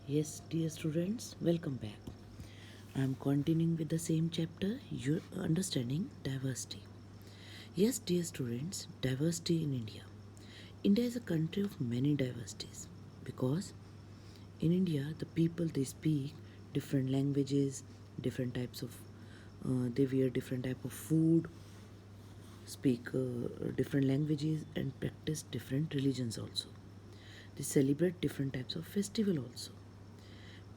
Yes, dear students, welcome back. I am continuing with the same chapter, Your Understanding Diversity. Yes, dear students, diversity in India. India is a country of many diversities because in India, the people they speak different languages, different types of, they wear different type of food, speak different languages, and practice different religions also. They celebrate different types of festival also.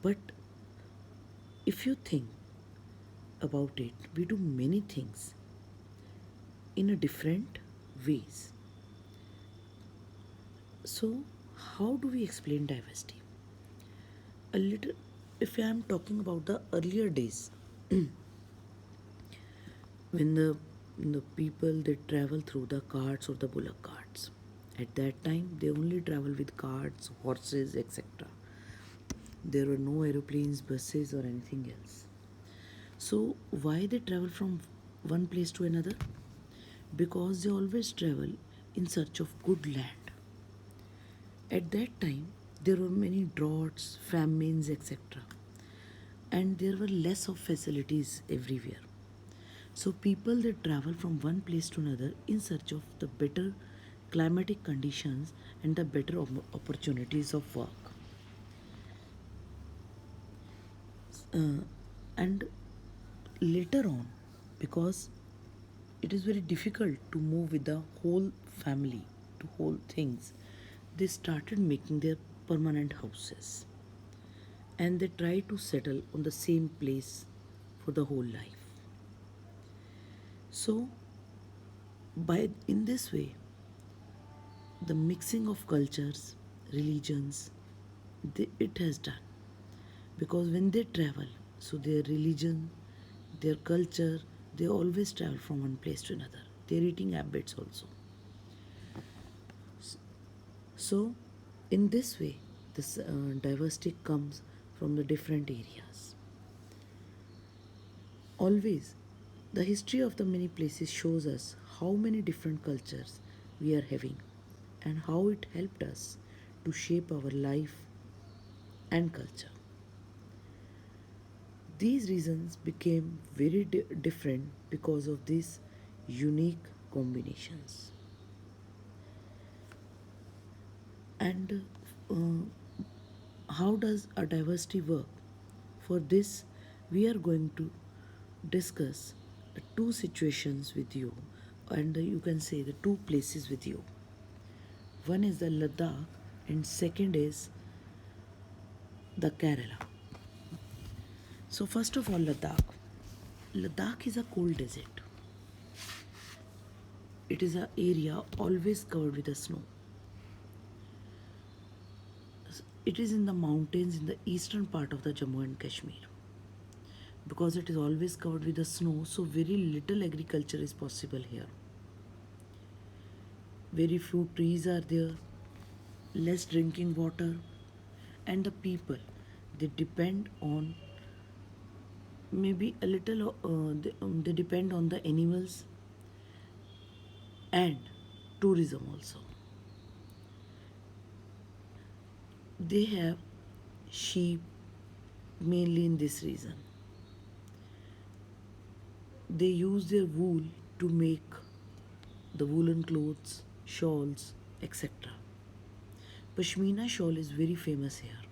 But if you think about it, we do many things in a different ways. So, how do we explain diversity? A little, if I am talking about the earlier days, when the people they travel through the carts or the bullock carts. At that time, they only travel with carts, horses, etc. There were no aeroplanes, buses, or anything else. So, why they travel from one place to another? Because they always travel in search of good land. At that time, there were many droughts, famines, etc., and there were less of facilities everywhere. So people they travel from one place to another in search of the better climatic conditions and the better opportunities of work. And later on, because it is very difficult to move with the whole family to whole things, they started making their permanent houses and they try to settle on the same place for the whole life. So by in this way, the mixing of cultures, religions, it has done because when they travel, so their religion, their culture, they always travel from one place to another. Their eating habits also. So, in this way, this diversity comes from the different areas. Always, the history of the many places shows us how many different cultures we are having and how it helped us to shape our life and culture. These reasons became very different because of these unique combinations. And how does a diversity work? For this, we are going to discuss two situations with you, and you can say the two places with you. One is the Ladakh, and second is the Kerala. So, first of all, Ladakh. Ladakh is a cold desert. It is an area always covered with the snow. It is in the mountains in the eastern part of the Jammu and Kashmir. Because it is always covered with the snow, so very little agriculture is possible here. Very few trees are there, less drinking water, and the people they depend on maybe a little. They depend on the animals and tourism also. They have sheep mainly in this region. They use their wool to make the woolen clothes, shawls, etc. Pashmina shawl is very famous here.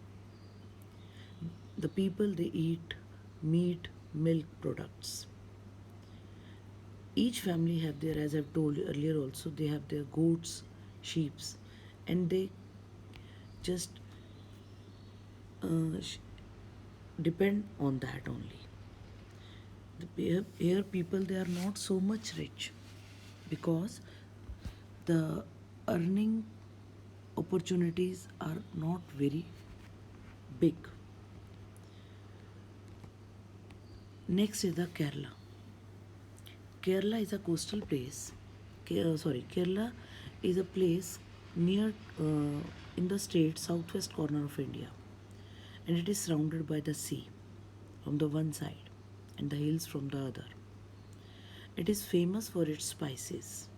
The people they eat meat, milk products. Each family have their, as I've told you earlier also, they have their goats, sheeps, and they just uh, depend on that only. Here people they are not so much rich because the earning opportunities are not very big. Next is the Kerala. Kerala is a coastal place. Kerala is a place near in the state southwest corner of India, and it is surrounded by the sea from the one side and the hills from the other. It is famous for its spices.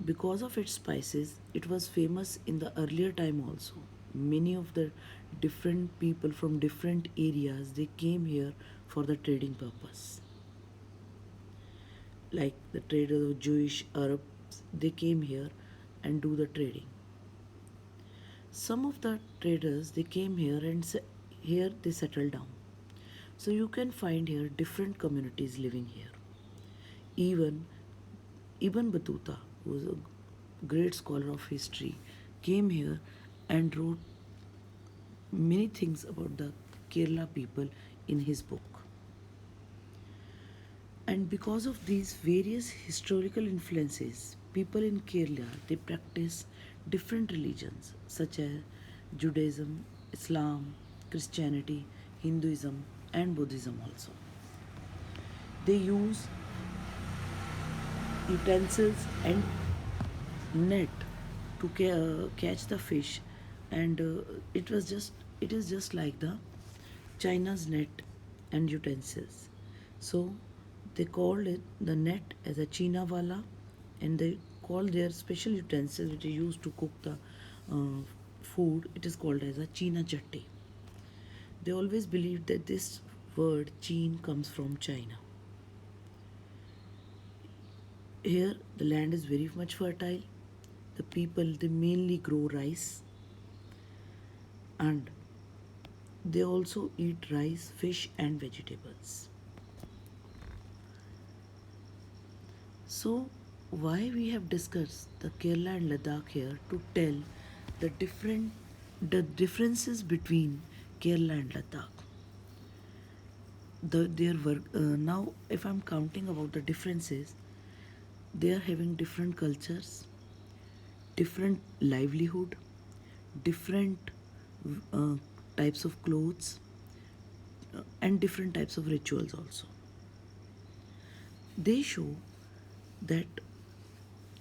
Because of its spices, it was famous in the earlier time also. Many of the different people from different areas, they came here for the trading purpose. Like the traders of Jewish Arabs, they came here and do the trading. Some of the traders, they came here and here they settled down. So you can find here different communities living here. Even Ibn Battuta, who was a great scholar of history, came here and wrote many things about the Kerala people in his book. And because of these various historical influences, people in Kerala, they practice different religions such as Judaism, Islam, Christianity, Hinduism, and Buddhism also. They use utensils and net to catch the fish, and it is just like the China's net and utensils. So they called it the net as a China wala, and they call their special utensils which is used to cook the food. It is called as a China chatti. They always believed that this word Chin comes from China. Here the land is very much fertile. The people, they mainly grow rice, and they also eat rice, fish, and vegetables. So, why we have discussed the Kerala and Ladakh here to tell the differences between Kerala and Ladakh. Their work now, if I'm counting about the differences, they are having different cultures, different livelihood, different uh, types of clothes, and different types of rituals also. They show that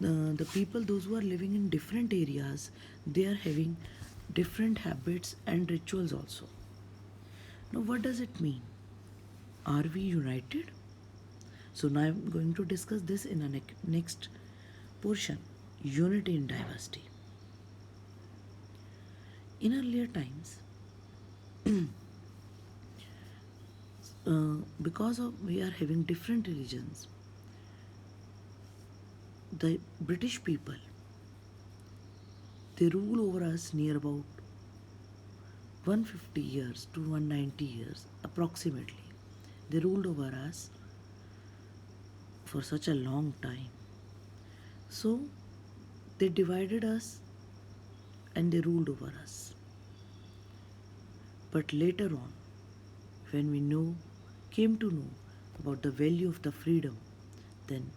the people, those who are living in different areas, they are having different habits and rituals also. Now, what does it mean? Are we united? So now I'm going to discuss this in a next portion: unity in diversity. In earlier times, because of we are having different religions, the British people, they rule over us near about 150 years to 190 years approximately. They ruled over us for such a long time. So they divided us and they ruled over us. But later on, when we came to know about the value of the freedom, then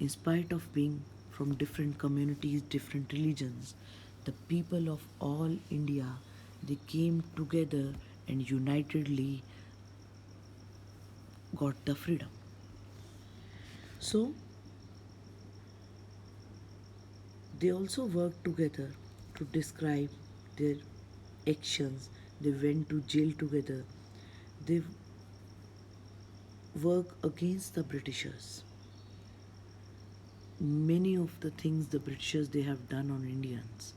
in spite of being from different communities, different religions, the people of all India, they came together and unitedly got the freedom. So they also worked together to describe their actions. They went to jail together. They work against the Britishers. Many of the things the Britishers they have done on Indians,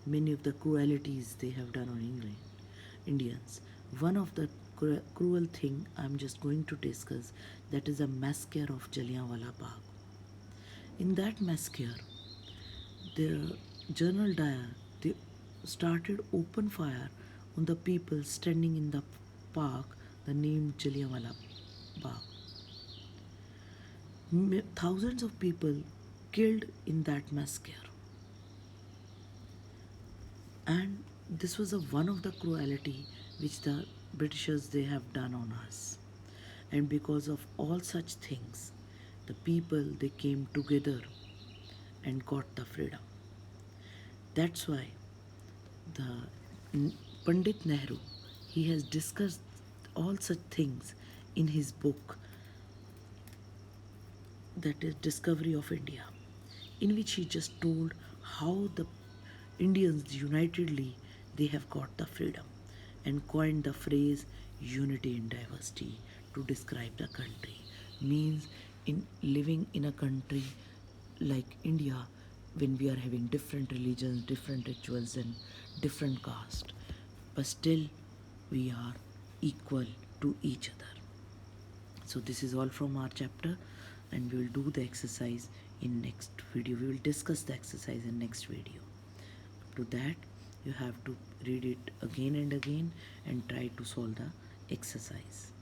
many of the cruelties they have done on Indians. One of the cruel thing I'm just going to discuss, that is a massacre of Jallianwala Bagh. In that massacre, the General Dyer, they started open fire on the people standing in the park, the name Jallianwala Bagh. Thousands of people killed in that massacre. And this was one of the cruelty which the Britishers they have done on us. And because of all such things, the people they came together and got the freedom. That's why the Pandit Nehru, he has discussed all such things in his book, that is Discovery of India, in which he just told how the Indians unitedly they have got the freedom, and coined the phrase unity in diversity to describe the country. Means in living in a country like India, when we are having different religions, different rituals, and different caste, but still we are equal to each other. So this is all from our chapter, and we will do the exercise in next video. We will discuss the exercise in next video. To that, you have to read it again and again and try to solve the exercise.